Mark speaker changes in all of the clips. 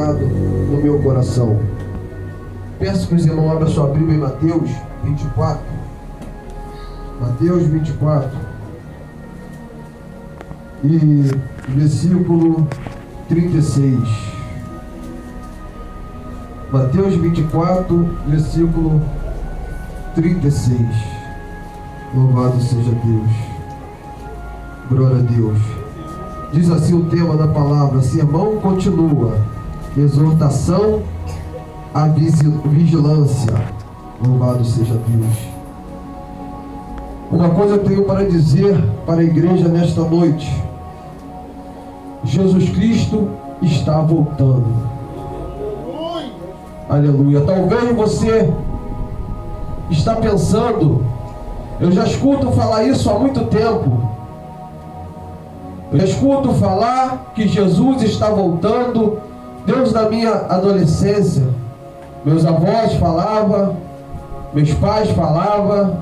Speaker 1: tocado no meu coração. Peço que os irmãos abram sua Bíblia em Mateus 24. Mateus 24. E versículo 36. Mateus 24, versículo 36. Louvado seja Deus. Glória a Deus. Diz assim o tema da palavra: sermão continua, exortação à vigilância. Louvado seja Deus. Uma coisa eu tenho para dizer para a igreja nesta noite: Jesus Cristo está voltando. Aleluia. Talvez você está pensando, eu já escuto falar isso há muito tempo. Eu já escuto falar que Jesus está voltando. Deus, na minha adolescência, meus avós falavam, meus pais falavam,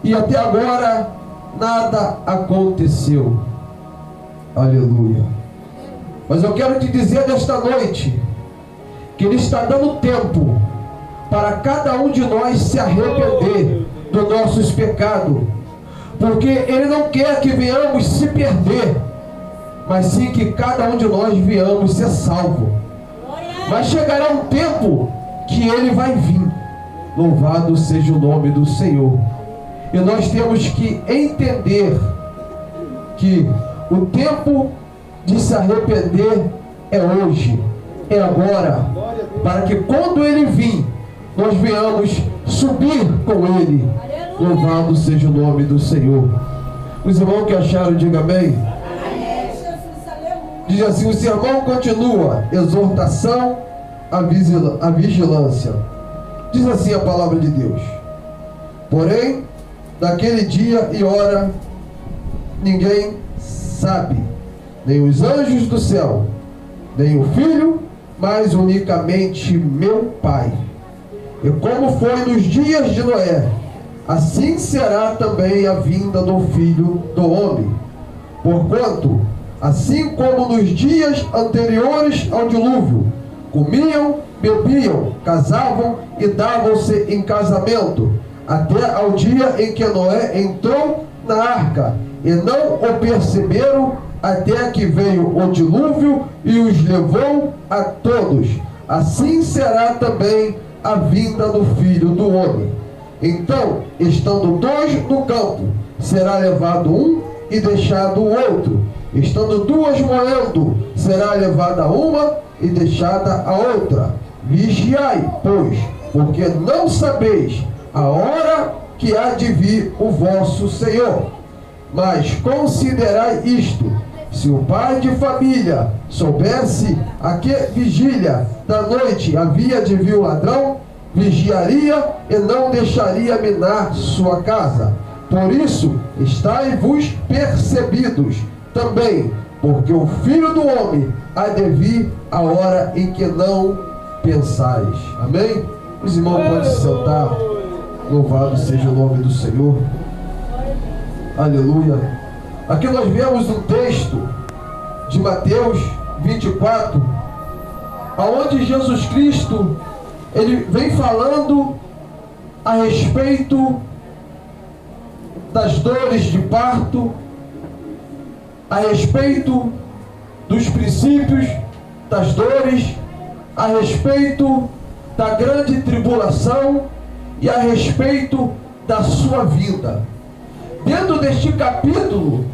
Speaker 1: e até agora nada aconteceu. Aleluia. Mas eu quero te dizer nesta noite que Ele está dando tempo para cada um de nós se arrepender dos nossos pecados, porque Ele não quer que venhamos se perder, mas sim que cada um de nós venhamos ser salvo. Mas chegará um tempo que Ele vai vir. Louvado seja o nome do Senhor. E nós temos que entender que o tempo de se arrepender é hoje, é agora, para que quando Ele vir, nós venhamos subir com Ele. Louvado seja o nome do Senhor. Os irmãos que acharam, diga amém. Diz assim: o sermão continua, exortação à vigilância. Diz assim a palavra de Deus: porém, daquele dia e hora ninguém sabe, nem os anjos do céu, nem o Filho, mas unicamente meu Pai. E como foi nos dias de Noé, assim será também a vinda do Filho do Homem. Porquanto, assim como nos dias anteriores ao dilúvio, comiam, bebiam, casavam e davam-se em casamento, até ao dia em que Noé entrou na arca, e não o perceberam, até que veio o dilúvio e os levou a todos. Assim será também a vinda do Filho do Homem. Então, estando dois no campo, será levado um e deixado o outro. Estando duas moendo, será levada uma e deixada a outra. Vigiai, pois, porque não sabeis a hora que há de vir o vosso Senhor. Mas considerai isto: se o pai de família soubesse a que vigília da noite havia de vir o ladrão, vigiaria e não deixaria minar sua casa. Por isso, estai-vos percebidos também, porque o Filho do Homem há de vir a hora em que não pensais. Amém? Os irmãos podem se sentar. Louvado seja o nome do Senhor. Aleluia. Aqui nós vemos um texto de Mateus 24, aonde Jesus Cristo, Ele vem falando a respeito das dores de parto, a respeito dos princípios das dores, a respeito da grande tribulação e a respeito da sua vida. Dentro deste capítulo,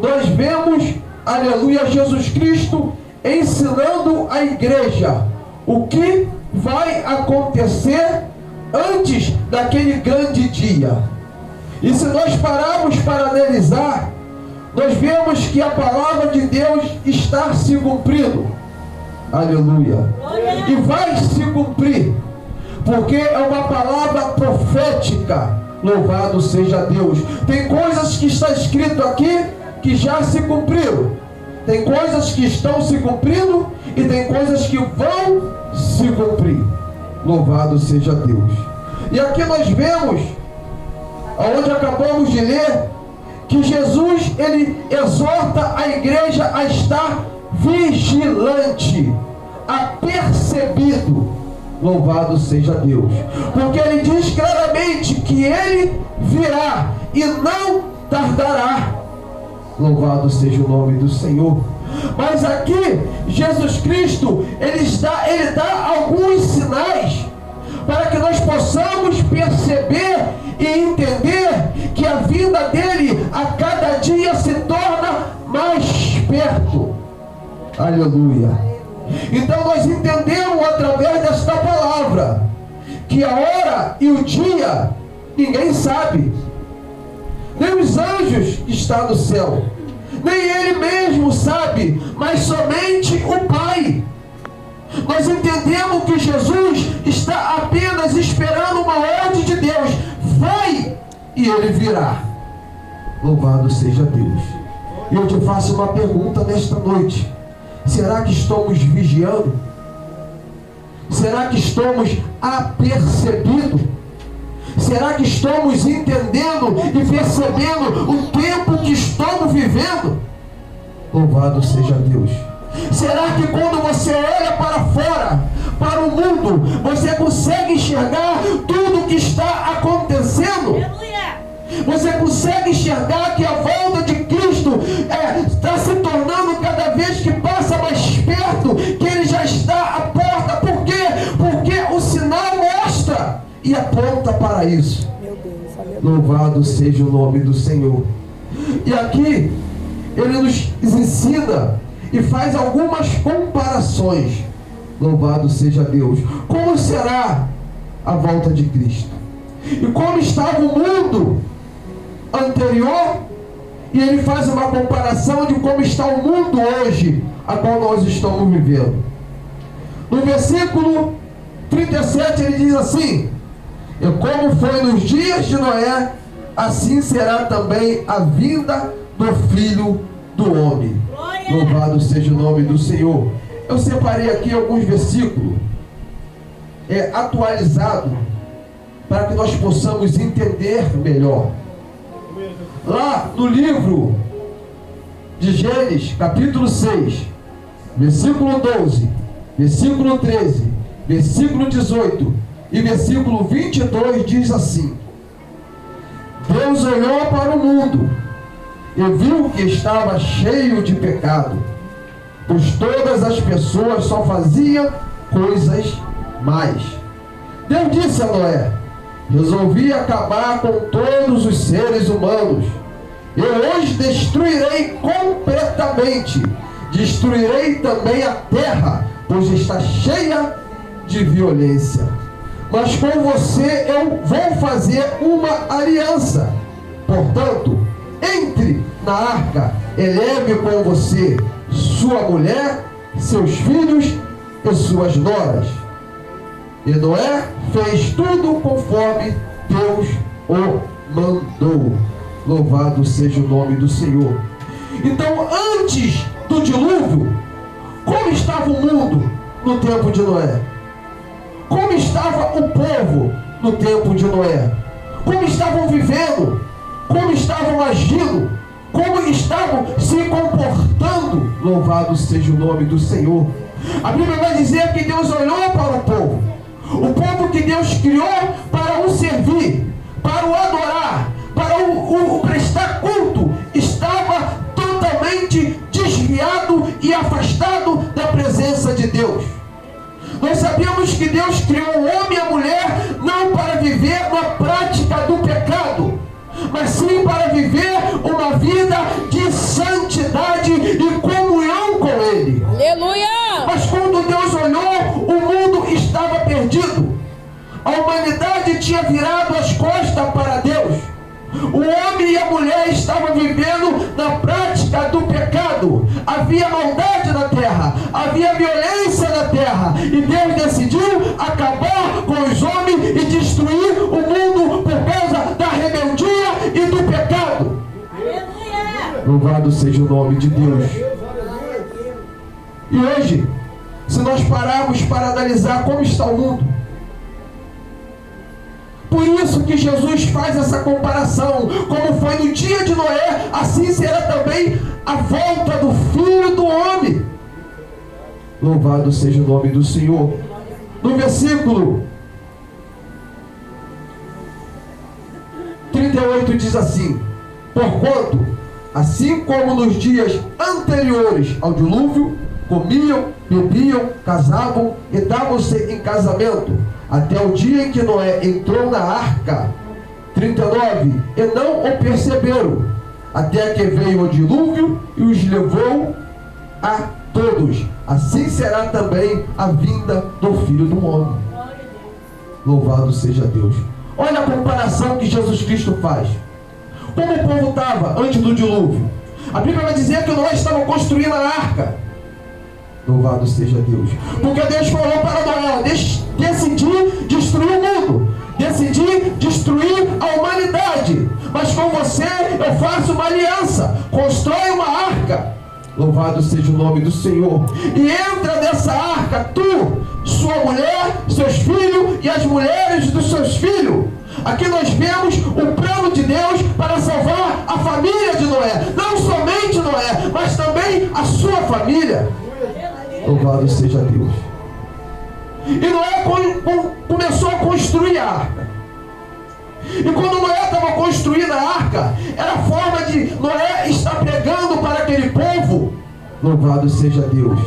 Speaker 1: nós vemos, aleluia, Jesus Cristo ensinando a igreja o que vai acontecer antes daquele grande dia. E se nós pararmos para analisar, nós vemos que a palavra de Deus está se cumprindo. Aleluia. E vai se cumprir, porque é uma palavra profética. Louvado seja Deus. Tem coisas que está escrito aqui que já se cumpriram. Tem coisas que estão se cumprindo e tem coisas que vão se cumprir. Louvado seja Deus. E aqui nós vemos, aonde acabamos de ler, que Jesus, Ele exorta a igreja a estar vigilante, a percebido. Louvado seja Deus. Porque ele diz claramente que ele virá e não tardará. Louvado seja o nome do Senhor. Mas aqui, Jesus Cristo, ele dá alguns sinais para que nós possamos perceber e entender que a vinda dele a cada dia se torna mais perto. Aleluia. Então nós entendemos através desta palavra que a hora e o dia ninguém sabe, nem os anjos que estão no céu, nem ele mesmo sabe, mas somente o Pai. Nós entendemos que Jesus está apenas esperando uma ordem de Deus. Vai e ele virá. Louvado seja Deus. E eu te faço uma pergunta nesta noite: será que estamos vigiando? Será que estamos apercebidos? Será que estamos entendendo e percebendo o tempo que estamos vivendo? Louvado seja Deus. Será que quando você olha para fora, para o mundo, você consegue enxergar tudo o que está acontecendo? Você consegue enxergar que a volta de Cristo está se tornando cada vez que passa mais perto, que ele já está à porta? Por quê? Porque o sinal mostra e aponta para isso. Meu Deus, louvado seja o nome do Senhor. E aqui ele nos ensina e faz algumas comparações. Louvado seja Deus. Como será a volta de Cristo? E como estava o mundo anterior? E ele faz uma comparação de como está o mundo hoje, a qual nós estamos vivendo. No versículo 37 ele diz assim: e como foi nos dias de Noé, assim será também a vinda do Filho do Homem. Glória! Louvado seja o nome do Senhor. Eu separei aqui alguns versículos atualizados para que nós possamos entender melhor. Lá no livro de Gênesis, capítulo 6, versículo 12, versículo 13, versículo 18 e versículo 22 diz assim: Deus olhou para o mundo e viu que estava cheio de pecado, pois todas as pessoas só faziam coisas más. Deus disse a Noé: resolvi acabar com todos os seres humanos. Eu os destruirei completamente. Destruirei também a terra, pois está cheia de violência. Mas com você eu vou fazer uma aliança. Portanto, entre na arca, eleve com você sua mulher, seus filhos e suas noras. E Noé fez tudo conforme Deus o mandou. Louvado seja o nome do Senhor. Então, antes do dilúvio, como estava o mundo no tempo de Noé? Como estava o povo no tempo de Noé? Como estavam vivendo? Como estavam agindo? Como estavam se comportando? Louvado seja o nome do Senhor. A Bíblia vai dizer que Deus olhou para o povo que Deus criou para o servir, para o adorar, para o prestar culto, estava totalmente desviado e afastado da presença de Deus. Nós sabemos que Deus criou o homem e a mulher não para viver na prática do pecado, mas sim para viver uma vida de santidade e comunhão com Ele.
Speaker 2: Aleluia!
Speaker 1: Mas quando Deus olhou, o mundo estava perdido. A humanidade tinha virado as costas para Deus. O homem e a mulher estavam vivendo na prática do pecado. Havia maldade na terra, havia violência na terra, e Deus decidiu acabar com os homens e destruir o mundo por causa da rebeldia e do pecado. Aleluia! Louvado seja o nome de Deus. E hoje, se nós pararmos para analisar como está o mundo, por isso que Jesus faz essa comparação. Como foi no dia de Noé, assim será também a volta do Filho do Homem. Louvado seja o nome do Senhor. No versículo 38 diz assim: porquanto, assim como nos dias anteriores ao dilúvio, comiam, bebiam, casavam e davam-se em casamento, até o dia em que Noé entrou na arca. 39. E não o perceberam, até que veio o dilúvio e os levou a todos. Assim será também a vinda do Filho do Homem. Louvado seja Deus. Olha a comparação que Jesus Cristo faz. Como o povo estava antes do dilúvio? A Bíblia vai dizer que Noé estava construindo a arca. Louvado seja Deus. Porque Deus falou para Noé: decidir destruir o mundo, decidir destruir a humanidade, mas com você eu faço uma aliança, constrói uma arca. Louvado seja o nome do Senhor. E entra nessa arca tu, sua mulher, seus filhos e as mulheres dos seus filhos. Aqui nós vemos o plano de Deus para salvar a família de Noé. Não somente Noé, mas também a sua família. Louvado seja Deus. E Noé começou a construir a arca. E quando Noé estava construindo a arca, era a forma de Noé estar pregando para aquele povo. Louvado seja Deus.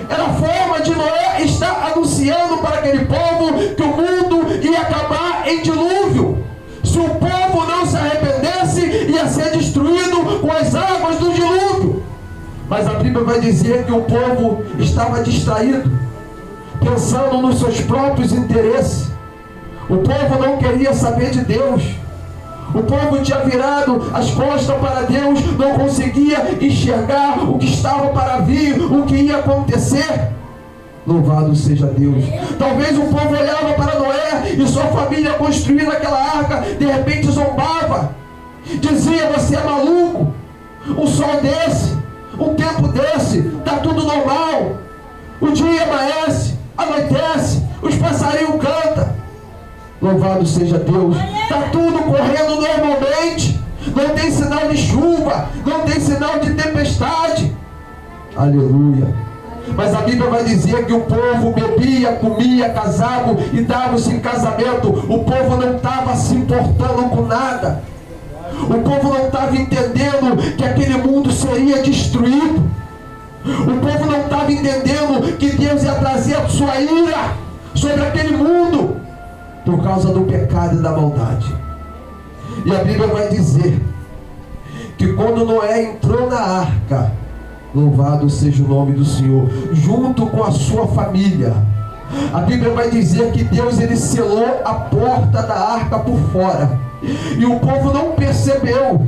Speaker 1: Era a forma de Noé estar anunciando para aquele povo que o mundo ia acabar em dilúvio. Se o povo não se arrependesse, ia ser destruído com as águas do dilúvio. Mas a Bíblia vai dizer que o povo estava distraído, pensando nos seus próprios interesses. O povo não queria saber de Deus. O povo tinha virado as costas para Deus, não conseguia enxergar o que estava para vir, o que ia acontecer. Louvado seja Deus. Talvez o povo olhava para Noé e sua família construindo aquela arca, de repente zombava, dizia: você é maluco, um sol desse, um tempo desse, está tudo normal, o dia amanhece, anoitece, os passarinhos cantam. Louvado seja Deus. Está tudo correndo normalmente, não tem sinal de chuva, não tem sinal de tempestade. Aleluia. Mas a Bíblia vai dizer que o povo bebia, comia, casava e dava-se em casamento. O povo não estava se importando com nada. O povo não estava entendendo que aquele mundo seria destruído. O povo não estava entendendo que Deus ia trazer a sua ira sobre aquele mundo por causa do pecado e da maldade. E a Bíblia vai dizer que quando Noé entrou na arca, louvado seja o nome do Senhor, junto com a sua família, a Bíblia vai dizer que Deus, ele selou a porta da arca por fora. E o povo não percebeu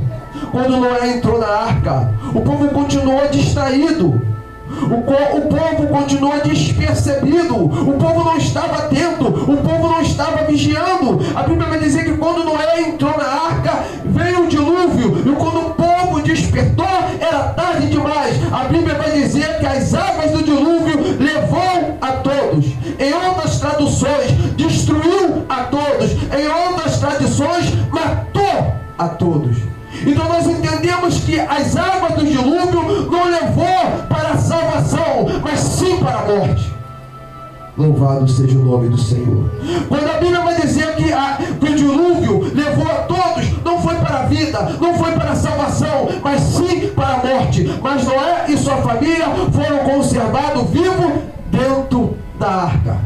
Speaker 1: quando Noé entrou na arca. O povo continuou distraído. O povo continuou despercebido. O povo não estava atento. O povo não estava vigiando. A Bíblia vai dizer que quando Noé entrou na arca, veio o dilúvio. E quando o povo despertou, era tarde demais. A Bíblia vai dizer que as águas do dilúvio levou a todos. Em outras traduções, destruiu a todos. Em outras traduções, matou a todos. Então nós entendemos que as águas do dilúvio não levou para a salvação, mas sim para a morte. Louvado seja o nome do Senhor. Quando a Bíblia vai dizer que o dilúvio levou a todos, não foi para a vida, não foi para a salvação, mas sim para a morte. Mas Noé e sua família foram conservados vivos dentro da arca.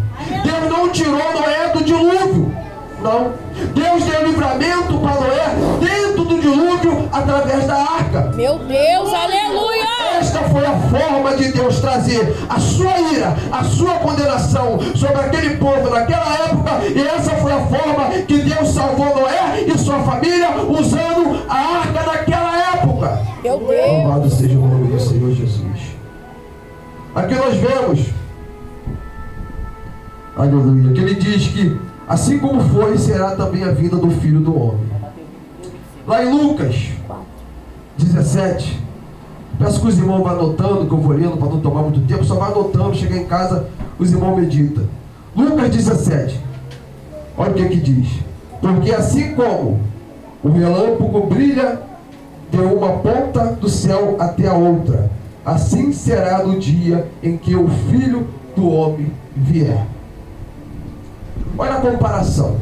Speaker 1: Deus não tirou Noé do dilúvio. Não. Deus deu livramento para Noé dentro do dilúvio através da arca.
Speaker 2: Meu Deus, aleluia!
Speaker 1: Esta foi a forma de Deus trazer a sua ira, a sua condenação sobre aquele povo naquela época. E essa foi a forma que Deus salvou Noé e sua família usando a arca naquela época.
Speaker 2: Meu Deus!
Speaker 1: Louvado seja o nome do Senhor Jesus. Aqui nós vemos, aleluia, que ele diz que assim como foi, será também a vinda do Filho do Homem. Lá em Lucas 17, peço que os irmãos vão anotando, que eu vou lendo para não tomar muito tempo, só vai anotando, chegar em casa, os irmãos meditam. Lucas 17, olha o que diz: porque assim como o relâmpago brilha de uma ponta do céu até a outra, assim será no dia em que o Filho do Homem vier. Olha a comparação.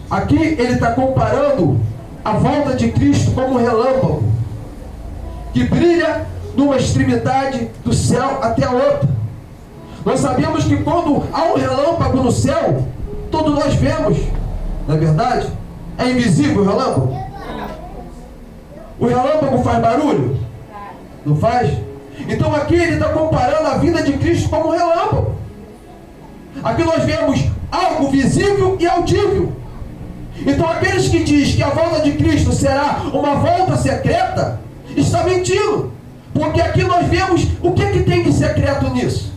Speaker 1: Aqui ele está comparando a volta de Cristo como um relâmpago que brilha de uma extremidade do céu até a outra. Nós sabemos que quando há um relâmpago no céu, todos nós vemos, não é verdade? É invisível o relâmpago? O relâmpago faz barulho? Não faz? Então aqui ele está comparando a vinda de Cristo como um relâmpago. Aqui nós vemos algo visível e audível. Então aqueles que dizem que a volta de Cristo será uma volta secreta, está mentindo. Porque aqui nós vemos o que tem de secreto nisso.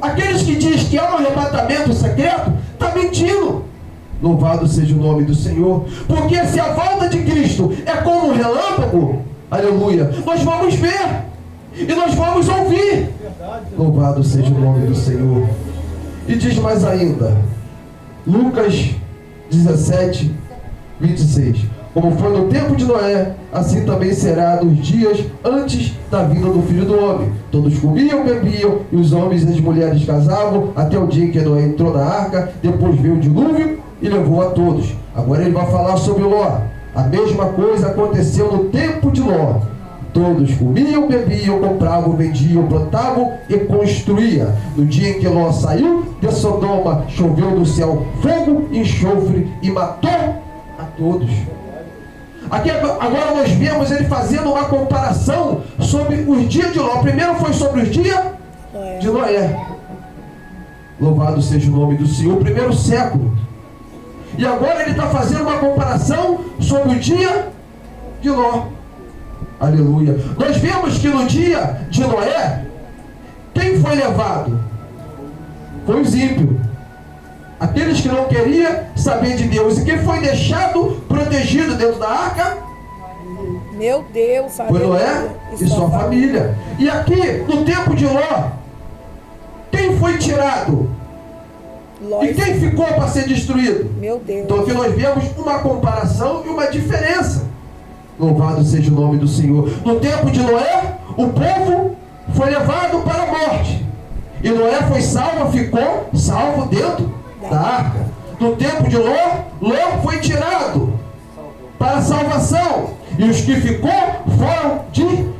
Speaker 1: Aqueles que dizem que há um arrebatamento secreto, está mentindo. Louvado seja o nome do Senhor. Porque se a volta de Cristo é como um relâmpago, aleluia, nós vamos ver e nós vamos ouvir. Louvado seja o nome do Senhor. E diz mais ainda, Lucas 17, 26. Como foi no tempo de Noé, assim também será nos dias antes da vinda do Filho do Homem. Todos comiam, bebiam, e os homens e as mulheres casavam, até o dia em que Noé entrou na arca. Depois veio o dilúvio e levou a todos. Agora ele vai falar sobre Ló. A mesma coisa aconteceu no tempo de Ló. Todos comiam, bebiam, compravam, vendiam, plantavam e construíam. No dia em que Ló saiu de Sodoma, choveu do céu fogo, enxofre e matou a todos. Aqui agora nós vemos ele fazendo uma comparação sobre os dias de Ló. Primeiro foi sobre os dias de Noé. Louvado seja o nome do Senhor, primeiro século. E agora ele está fazendo uma comparação sobre o dia de Ló. Aleluia. Nós vemos que no dia de Noé, quem foi levado? Foi os ímpios. Aqueles que não queriam saber de Deus. E quem foi deixado protegido dentro da arca?
Speaker 2: Meu Deus,
Speaker 1: foi Noé e sua família. E aqui, no tempo de Ló, quem foi tirado? E quem ficou para ser destruído?
Speaker 2: Meu Deus.
Speaker 1: Então aqui nós vemos uma comparação e uma diferença. Louvado seja o nome do Senhor. No tempo de Noé, o povo foi levado para a morte. E Noé foi salvo, ficou salvo dentro da arca. No tempo de Ló foi tirado para a salvação. E os que ficou foram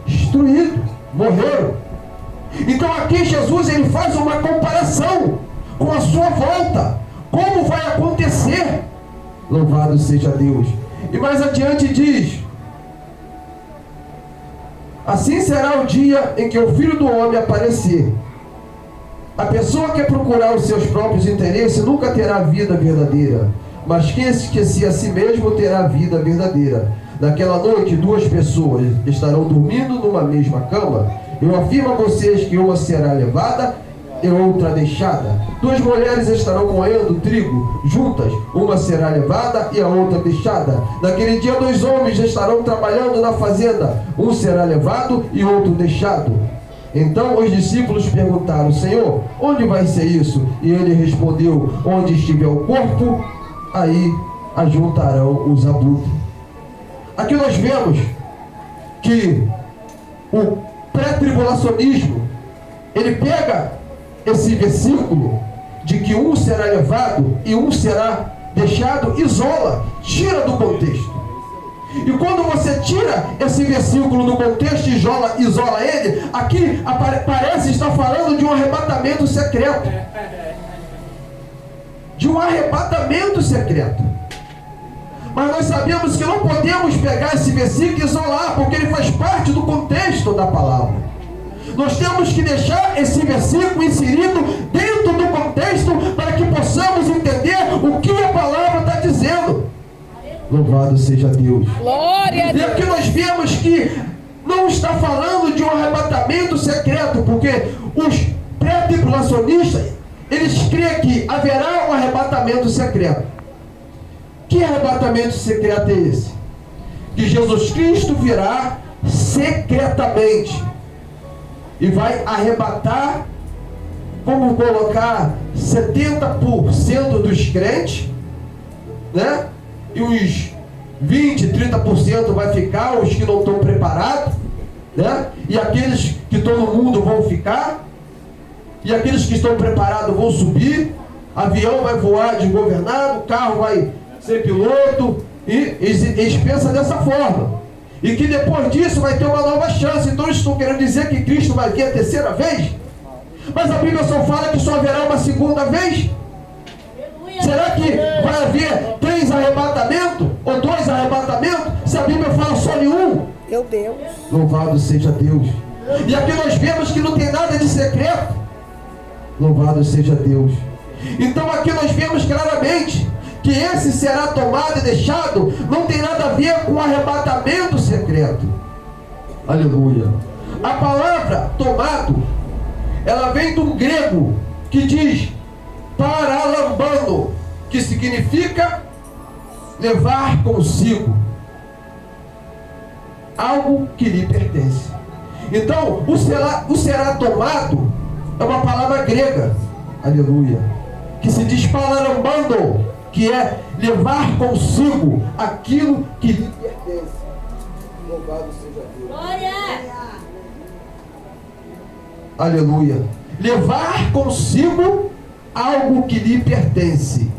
Speaker 1: destruídos, morreram. Então aqui Jesus ele faz uma comparação com a sua volta. Como vai acontecer? Louvado seja Deus. E mais adiante diz: assim será o dia em que o Filho do Homem aparecer. A pessoa que procurar os seus próprios interesses nunca terá vida verdadeira, mas quem esquecer a si mesmo terá vida verdadeira. Naquela noite, duas pessoas estarão dormindo numa mesma cama. Eu afirmo a vocês que uma será levada e outra deixada. Duas mulheres estarão moendo trigo juntas, uma será levada e a outra deixada. Naquele dia, dois homens estarão trabalhando na fazenda, um será levado e outro deixado. Então os discípulos perguntaram: Senhor, onde vai ser isso? E ele respondeu: onde estiver o corpo, aí ajuntarão os abutres. Aqui nós vemos que o pré-tribulacionismo, ele pega esse versículo de que um será levado e um será deixado, isola, tira do contexto. E quando você tira esse versículo do contexto e isola ele, aqui parece estar falando de um arrebatamento secreto. De um arrebatamento secreto. Mas nós sabemos que não podemos pegar esse versículo e isolar, porque ele faz parte do contexto da palavra. Nós temos que deixar esse versículo inserido dentro do contexto para que possamos entender o que a palavra está dizendo. Louvado seja Deus.
Speaker 2: Glória a Deus.
Speaker 1: E aqui nós vemos que não está falando de um arrebatamento secreto, porque os pré-tribulacionistas, eles creem que haverá um arrebatamento secreto. Que arrebatamento secreto é esse? Que Jesus Cristo virá secretamente e vai arrebatar, vamos colocar 70% dos crentes, né? E uns 20, 30% vai ficar, os que não estão preparados. né? E aqueles que estão no mundo vão ficar, e aqueles que estão preparados vão subir, avião vai voar desgovernado, carro vai ser piloto, e eles pensam dessa forma. E que depois disso vai ter uma nova chance. Então eles estão querendo dizer que Cristo vai vir a terceira vez? Mas a Bíblia só fala que só haverá uma segunda vez? Será que vai haver 3 arrebatamentos? Ou 2 arrebatamentos? Se a Bíblia fala só de um?
Speaker 2: Meu Deus.
Speaker 1: Louvado seja Deus. E aqui nós vemos que não tem nada de secreto. Louvado seja Deus. Então aqui nós vemos claramente que esse será tomado e deixado não tem nada a ver com o arrebatamento secreto. Aleluia. A palavra tomado, ela vem do grego que diz paralambano, que significa levar consigo algo que lhe pertence. Então, o será tomado é uma palavra grega, aleluia, que se diz paralambano, que é levar consigo aquilo que lhe pertence. Louvado seja Deus. Glória! Aleluia. Levar consigo algo que lhe pertence.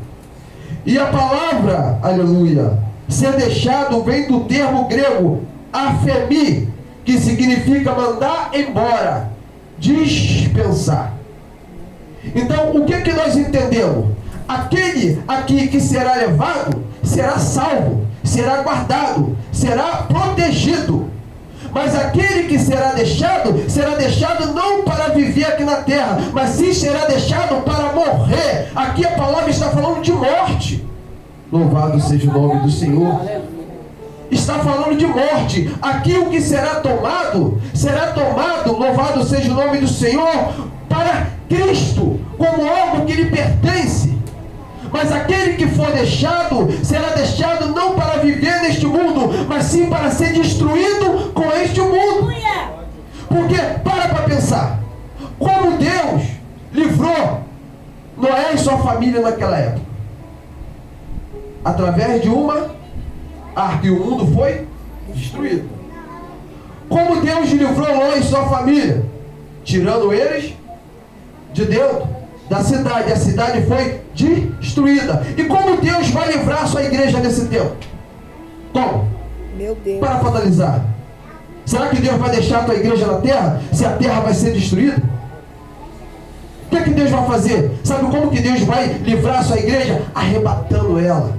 Speaker 1: E a palavra, aleluia, ser deixado vem do termo grego afemi, que significa mandar embora, dispensar. Então, o que nós entendemos? Aquele aqui que será levado, será salvo, será guardado, será protegido. Mas aquele que será deixado não para viver aqui na terra, mas sim será deixado para morrer. Aqui a palavra está falando de morte. Louvado seja o nome do Senhor. Está falando de morte. Aqui o que será tomado, louvado seja o nome do Senhor, para Cristo, como algo que lhe pertence. Mas aquele que for deixado, será deixado não para viver neste mundo, mas sim para ser destruído com este mundo. Porque, para pensar, como Deus livrou Noé e sua família naquela época? Através de uma arca, e o mundo foi destruído. Como Deus livrou Ló e sua família? Tirando eles de dentro da cidade. A cidade foi destruída. E como Deus vai livrar a sua igreja nesse tempo? Como?
Speaker 2: Meu Deus.
Speaker 1: Para finalizar, será que Deus vai deixar a tua igreja na terra se a terra vai ser destruída? O que Deus vai fazer? Sabe como que Deus vai livrar a sua igreja? Arrebatando ela.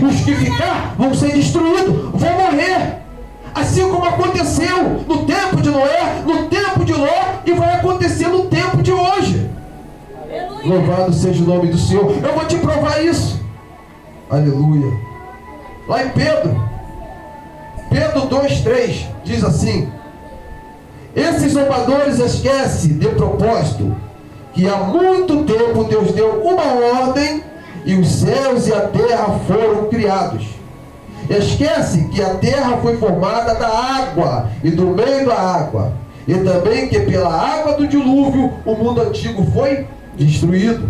Speaker 1: Os que ficar vão ser destruídos, vão morrer. Assim como aconteceu no tempo de Noé, no tempo de Ló, e vai acontecer no tempo de hoje. Aleluia. Louvado seja o nome do Senhor. Eu vou te provar isso. Aleluia. Lá em Pedro 2:3 diz assim: esses zombadores esquecem de propósito que há muito tempo Deus deu uma ordem e os céus e a terra foram criados. Esquece que a terra foi formada da água e do meio da água, e também que pela água do dilúvio o mundo antigo foi destruído.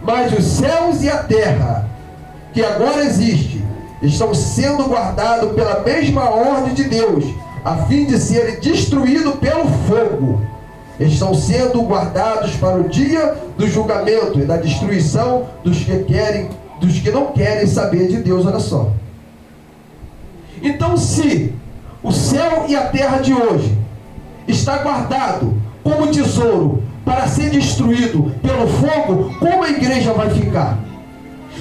Speaker 1: Mas os céus e a terra, que agora existe, estão sendo guardados pela mesma ordem de Deus, a fim de serem destruídos pelo fogo. Estão sendo guardados para o dia do julgamento e da destruição dos que não querem saber de Deus. Olha só. Então, se o céu e a terra de hoje está guardado como tesouro para ser destruído pelo fogo, como a igreja vai ficar?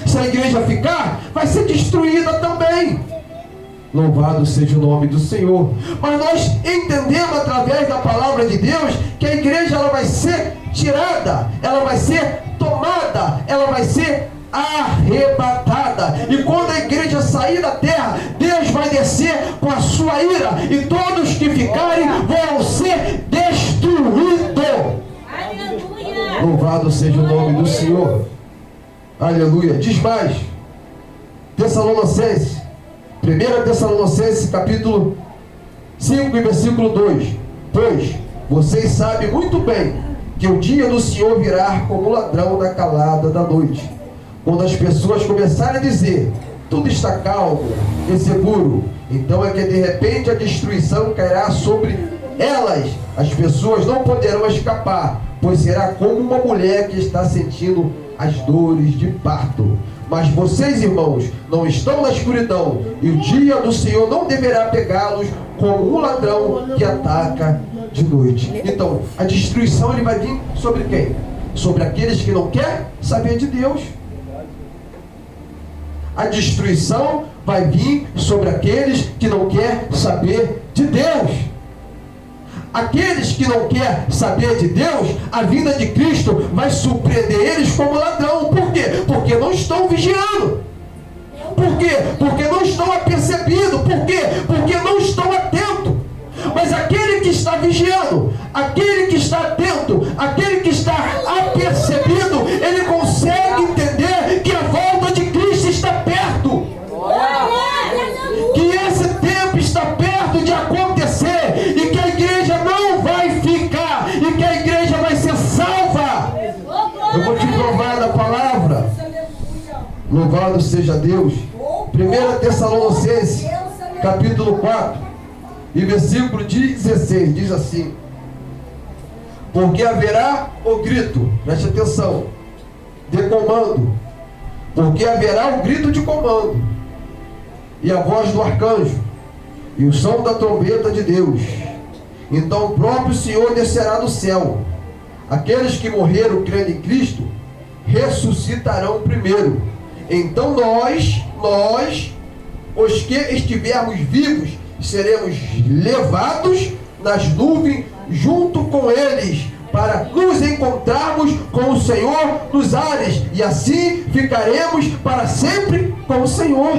Speaker 1: Se a igreja ficar, vai ser destruída também. Louvado seja o nome do Senhor. Mas nós entendemos através da palavra de Deus que a igreja ela vai ser tirada, ela vai ser tomada, ela vai ser arrebatada. E quando a igreja sair da terra, Deus vai descer com a sua ira, e todos que ficarem vão ser destruídos. Aleluia. Louvado seja o nome do Senhor. Aleluia. Diz mais, Tessalonicenses, 1 Tessalonicenses capítulo 5 e versículo 2: pois vocês sabem muito bem que o dia do Senhor virá como ladrão na calada da noite, quando as pessoas começarem a dizer: tudo está calmo e seguro, Então é que de repente a destruição cairá sobre elas. As pessoas não poderão escapar, pois será como uma mulher que está sentindo as dores de parto. Mas vocês, irmãos, não estão na escuridão, e o dia do Senhor não deverá pegá-los como um ladrão que ataca de noite. Então, a destruição ele vai vir sobre quem? Sobre aqueles que não querem saber de Deus. A destruição vai vir sobre aqueles que não querem saber de Deus. Aqueles que não querem saber de Deus, a vinda de Cristo vai surpreender eles como ladrão. Por quê? Porque não estão vigiando. Por quê? Porque não estão apercebidos. Por quê? Porque não estão atentos. Mas aquele que está vigiando, aquele que está atento, aquele que está apercebido, ele consegue entender que a volta de Cristo está perto. Que esse tempo está perto de acontecer e que a igreja não vai ficar e que a igreja vai ser salva. Eu vou te provar da palavra. Louvado seja Deus. 1 Tessalonicenses capítulo 4 e versículo 16 diz assim: porque haverá o grito, preste atenção, de comando, porque haverá o grito de comando, e a voz do arcanjo, e o som da trombeta de Deus. Então o próprio Senhor descerá do céu. Aqueles que morreram crendo em Cristo ressuscitarão primeiro. Então nós, os que estivermos vivos, seremos levados nas nuvens junto com eles, para nos encontrarmos com o Senhor nos ares, e assim ficaremos para sempre com o Senhor.